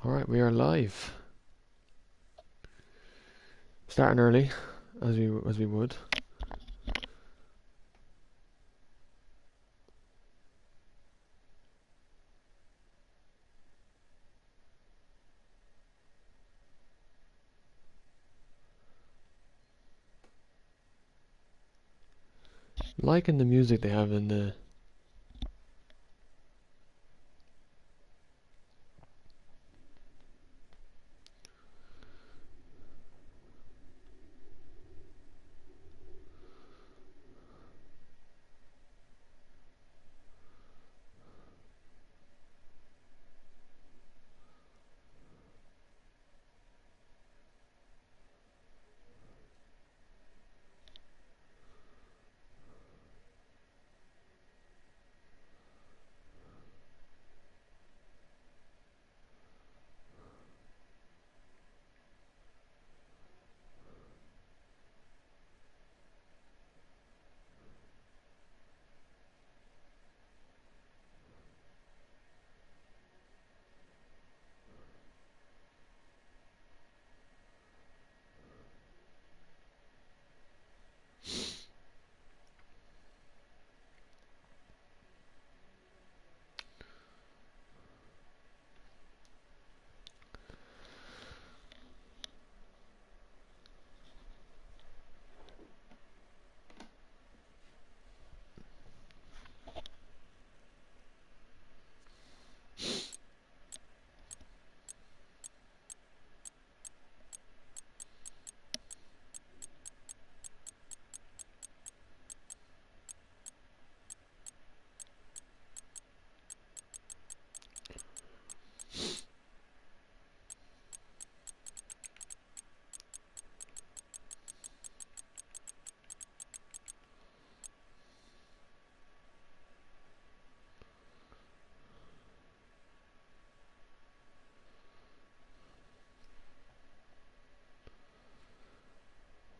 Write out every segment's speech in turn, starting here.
Alright, we are live. Starting early, as we would. Liking the music they have in the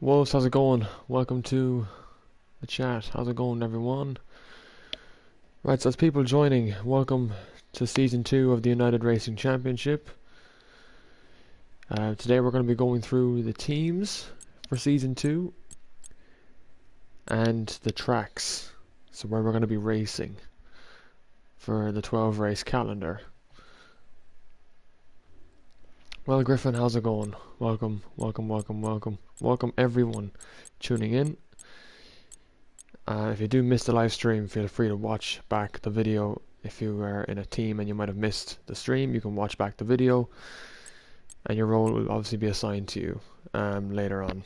Wolves, how's it going? Welcome to the chat. How's it going, everyone? Right, so as people joining, welcome to Season 2 of the United Racing Championship. Today we're going to be going through the teams for Season 2 and the tracks, so where we're going to be racing for the 12 race calendar. Well, Griffin, how's it going? Welcome, welcome, welcome, welcome. Welcome everyone tuning in. If you do miss the live stream, feel free to watch back the video. If you were in a team and you might have missed the stream, you can watch back the video and your role will obviously be assigned to you later on.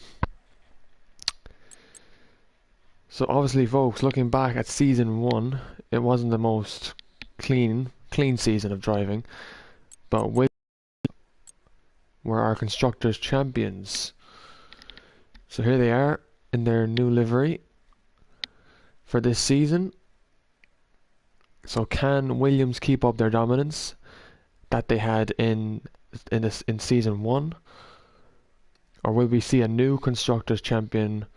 So obviously, folks, looking back at Season 1, it wasn't the most clean season of driving, but with were our constructors champions. So here they are in their new livery for this season. So can Williams keep up their dominance that they had in Season 1? Or will we see a new constructors champion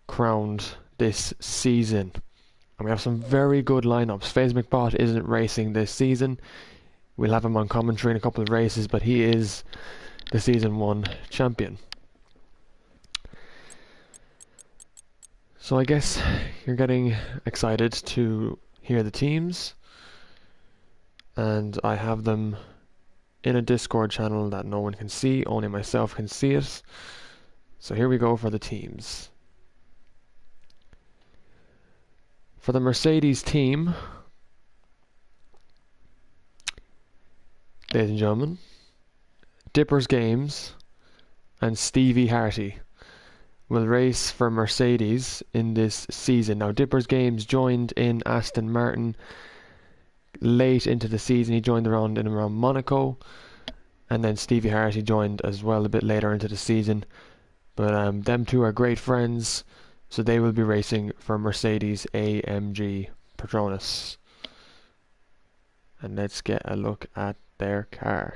crowned this season? And we have some very good lineups. FaZe McBot isn't racing this season. We'll have him on commentary in a couple of races, but he is the Season 1 champion. So I guess you're getting excited to hear the teams, and I have them in a Discord channel that no one can see, only myself can see it. So here we go for the teams. For the Mercedes team, ladies and gentlemen, Dippers Games and Stevie Harty will race for Mercedes in this season. Now, Dippers Games joined in Aston Martin late into the season. He joined around Monaco, and then Stevie Harty joined as well a bit later into the season. But them two are great friends, so they will be racing for Mercedes AMG Petronas. And let's get a look at their car.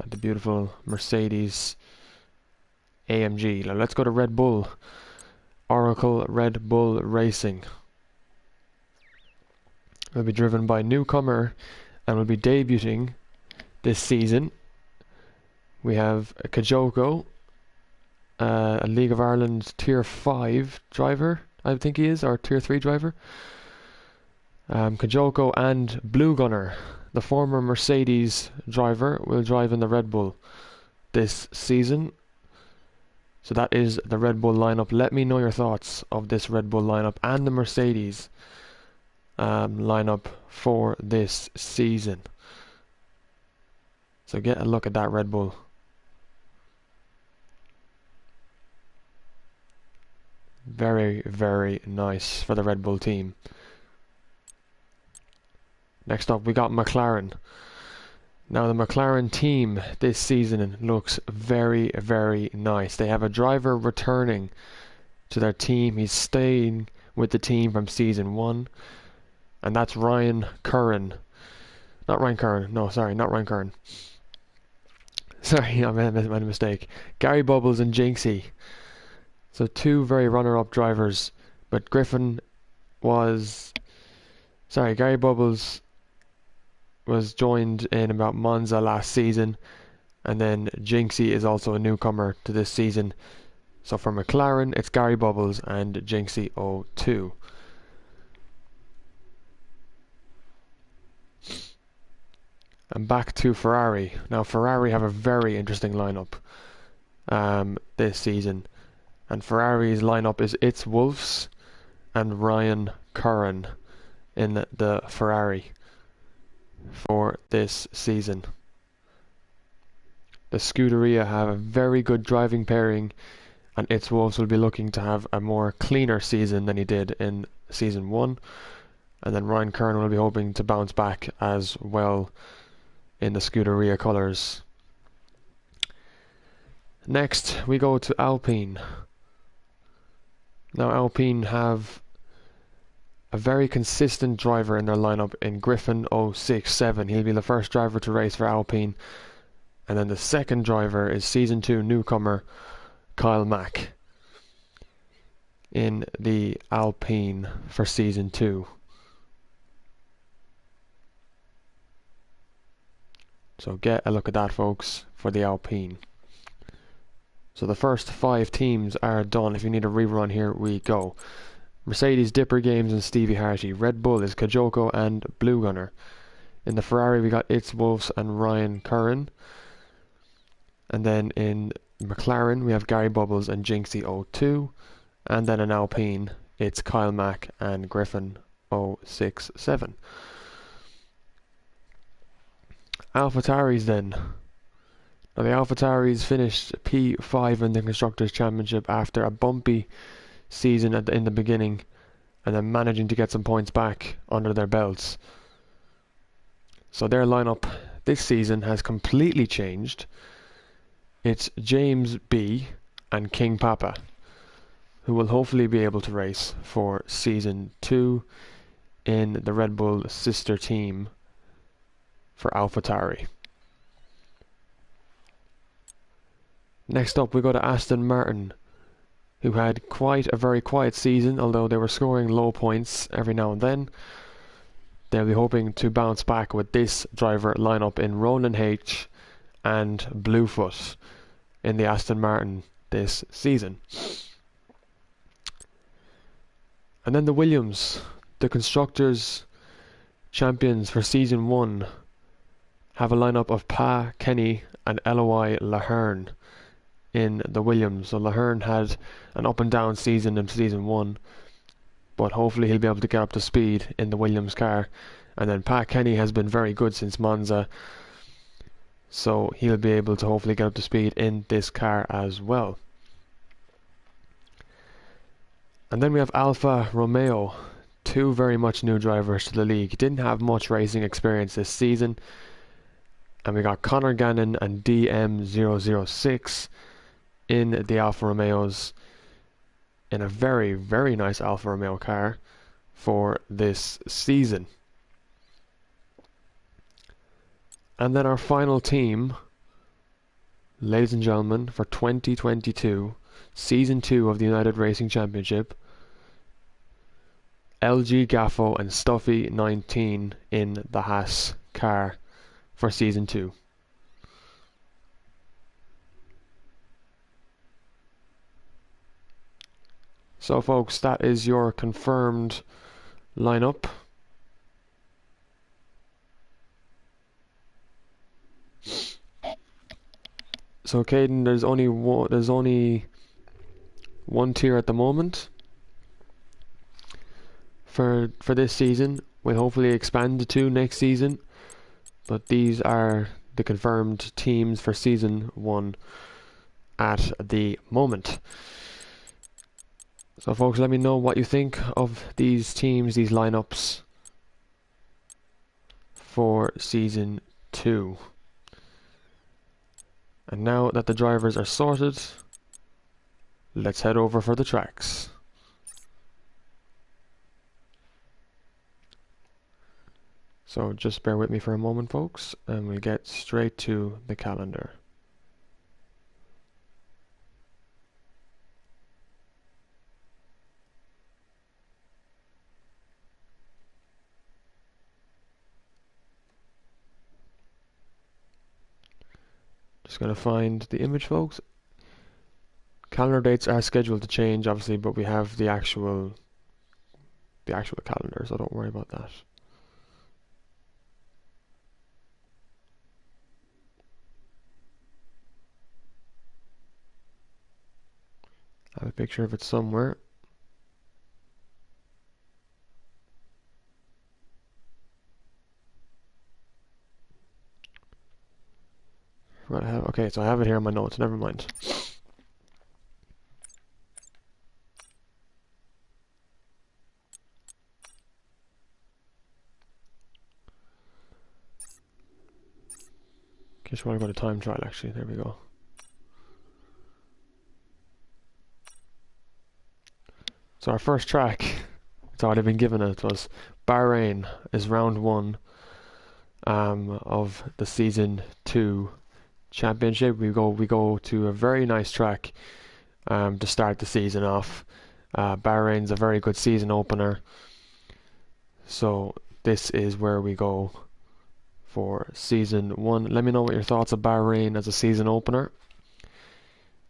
At the beautiful Mercedes AMG. Now let's go to Red Bull. Oracle Red Bull Racing. It will be driven by newcomer and will be debuting this season. We have Kajoko, a League of Ireland Tier 5 driver, I think he is, or Tier 3 driver. Kajoko and Blue Gunner, the former Mercedes driver, will drive in the Red Bull this season. So that is the Red Bull lineup. Let me know your thoughts of this Red Bull lineup and the Mercedes lineup for this season. So get a look at that Red Bull. Very, very nice for the Red Bull team. Next up, we got McLaren. Now, the McLaren team this season looks very, very nice. They have a driver returning to their team. He's staying with the team from season 1. And that's Ryan Curran. Not Ryan Curran. No, sorry, not Ryan Curran. Sorry, I made a mistake. Gary Bubbles and Jinxie. So 2 very runner-up drivers. But Gary Bubbles was joined in about Monza last season, and then Jinxie is also a newcomer to this season. So for McLaren, it's Gary Bubbles and Jinxie 02. And back to Ferrari. Now Ferrari have a very interesting lineup this season, and Ferrari's lineup is It's Wolves and Ryan Curran in the Ferrari for this season. The Scuderia have a very good driving pairing, and It's Wolves will be looking to have a more cleaner season than he did in season 1, and then Ryan Curran will be hoping to bounce back as well in the Scuderia colours. Next we go to Alpine. Now Alpine have a very consistent driver in their lineup in Griffin 067. He'll be the first driver to race for Alpine. And then the second driver is Season 2 newcomer Kyle Mack in the Alpine for Season 2. So get a look at that, folks, for the Alpine. So the first 5 teams are done. If you need a rerun, here we go. Mercedes, Dipper Games and Stevie Harty. Red Bull is Kajoko and Blue Gunner. In the Ferrari we got It's Wolves and Ryan Curran. And then in McLaren we have Gary Bubbles and Jinxie 02. And then in Alpine it's Kyle Mack and Griffin 067. AlphaTauris then. Now the AlphaTauris finished P5 in the Constructors' Championship after a bumpy season in the beginning, and then managing to get some points back under their belts. So their lineup this season has completely changed. It's James B and King Papa, who will hopefully be able to race for season 2 in the Red Bull sister team for AlphaTauri. Next up we go to Aston Martin, who had a very quiet season, although they were scoring low points every now and then. They'll be hoping to bounce back with this driver lineup in Ronan H and Bluefoot in the Aston Martin this season. And then the Williams, the Constructors' Champions for Season 1, have a lineup of Pa Kenny and Eloy Laherne in the Williams. So Laherne had an up and down season in Season 1, but hopefully he'll be able to get up to speed in the Williams car. And then Pat Kenny has been very good since Monza, so he'll be able to hopefully get up to speed in this car as well. And then we have Alfa Romeo, 2 very much new drivers to the league. Didn't have much racing experience this season. And we got Conor Gannon and DM006 in the Alfa Romeos, in a very, very nice Alfa Romeo car for this season. And then our final team, ladies and gentlemen, for 2022 Season 2 of the United Racing Championship. LG Gaffo and Stuffy 19 in the Haas car for Season 2. So folks, that is your confirmed lineup. So Caden, there's only one tier at the moment for this season. We'll hopefully expand to 2 next season, but these are the confirmed teams for Season 1 at the moment. So folks, let me know what you think of these teams, these lineups for Season 2. And now that the drivers are sorted, let's head over for the tracks. So just bear with me for a moment, folks, and we'll get straight to the calendar. Just going to find the image, folks. Calendar dates are scheduled to change, obviously, but we have the actual calendar, so don't worry about that. I have a picture of it somewhere. Right, okay, so I have it here in my notes, never mind. Just want to go to time trial, actually. There we go. So our first track, it's already been given it, was Bahrain, is round 1 of the Season 2 Championship. We go to a very nice track to start the season off. Bahrain's a very good season opener, so this is where we go for Season 1. Let me know what your thoughts of Bahrain as a season opener.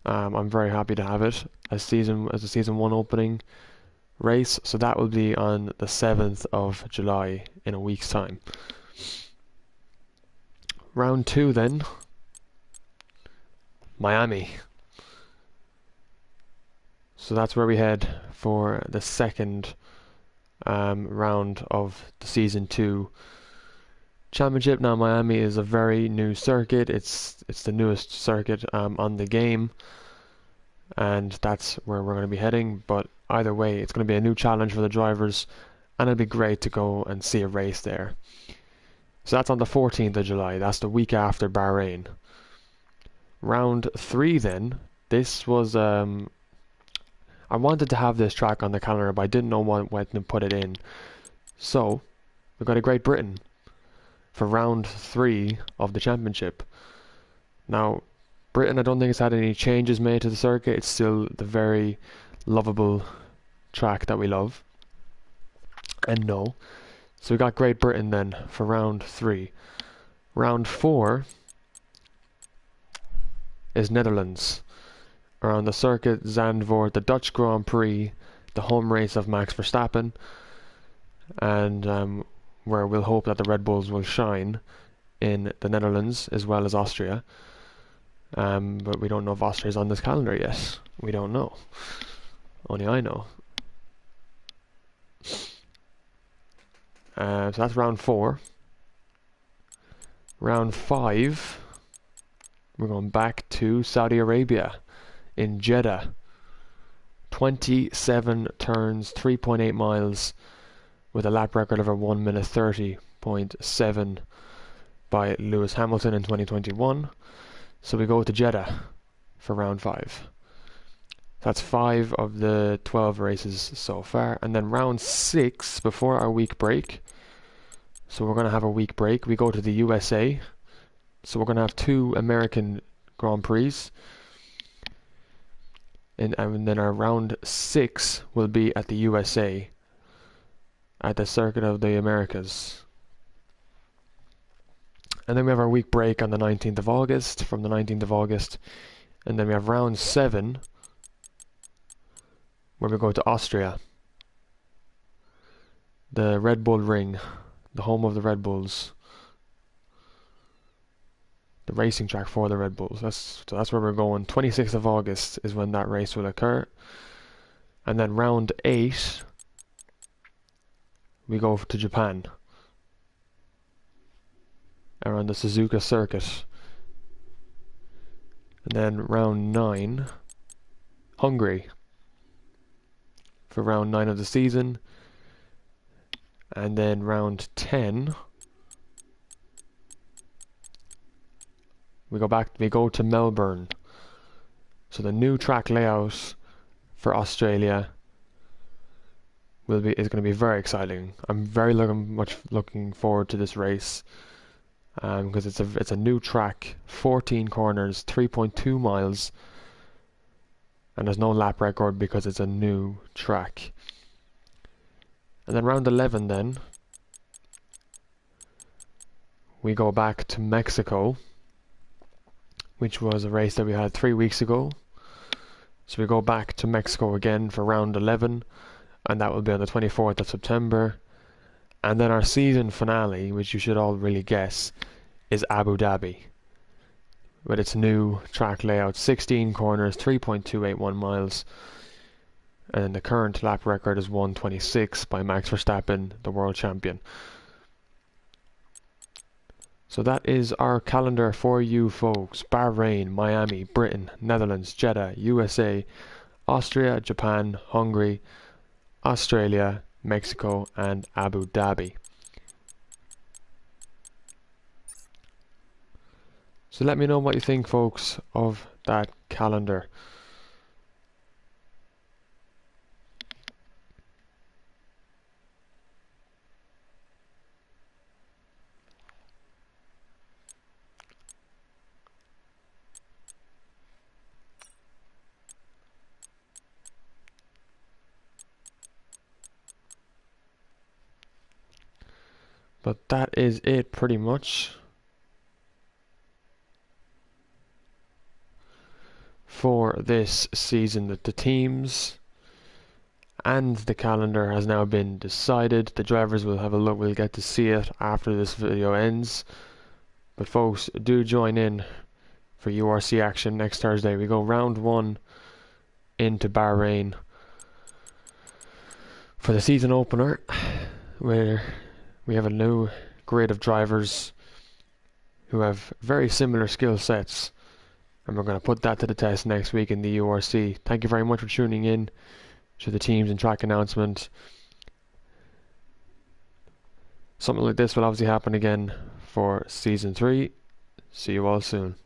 I'm very happy to have it as a season 1 opening race, so that will be on the 7th of July in a week's time. Round 2 then, Miami. So that's where we head for the second round of the Season 2 Championship. Now Miami is a very new circuit. It's the newest circuit on the game, and that's where we're going to be heading. But either way, it's going to be a new challenge for the drivers, and it'll be great to go and see a race there. So that's on the 14th of July. That's the week after Bahrain. Round 3 then. This was I wanted to have this track on the calendar, but I didn't know when to put it in. So we've got a Great Britain for round 3 of the championship. Now, Britain, I don't think it's had any changes made to the circuit. It's still the very lovable track that we love and know. So we got Great Britain then for round 3. Round 4 is Netherlands, around the circuit Zandvoort, the Dutch Grand Prix, the home race of Max Verstappen, and where we'll hope that the Red Bulls will shine in the Netherlands as well as Austria. But we don't know if Austria's on this calendar yet. We don't know. Only I know. So that's round 4. Round 5, we're going back to Saudi Arabia in Jeddah. 27 turns, 3.8 miles, with a lap record of a 1 minute 30.7 by Lewis Hamilton in 2021. So we go to Jeddah for round 5. That's 5 of the 12 races so far. And then round 6, before our week break, so we're going to have a week break, we go to the USA. So we're going to have 2 American Grand Prix. and then our round 6 will be at the USA, at the Circuit of the Americas. And then we have our week break on the 19th of August, from the 19th of August. And then we have round 7, where we go to Austria. The Red Bull Ring, the home of the Red Bulls. The racing track for the Red Bulls. That's where we're going. 26th of August is when that race will occur. And then round 8, we go to Japan. Around the Suzuka circuit. And then round 9, Hungary. For round 9 of the season. And then round 10, we go to Melbourne. So the new track layout for Australia is going to be very exciting. I'm very much looking forward to this race, because it's a new track, 14 corners, 3.2 miles, and there's no lap record because it's a new track. And then round 11, then we go back to Mexico, which was a race that we had 3 weeks ago. So we go back to Mexico again for round 11, and that will be on the 24th of September. And then our season finale, which you should all really guess, is Abu Dhabi, with its new track layout, 16 corners, 3.281 miles, and the current lap record is 1:26 by Max Verstappen, the world champion. So that is our calendar for you folks. Bahrain, Miami, Britain, Netherlands, Jeddah, USA, Austria, Japan, Hungary, Australia, Mexico, and Abu Dhabi. So let me know what you think, folks, of that calendar. But that is it pretty much for this season. That the teams and the calendar has now been decided. The drivers will have a look, we'll get to see it after this video ends. But folks, do join in for URC action next Thursday. We go round 1 into Bahrain for the season opener, where we have a new grid of drivers who have very similar skill sets, and we're going to put that to the test next week in the URC. Thank you very much for tuning in to the teams and track announcement. Something like this will obviously happen again for season 3. See you all soon.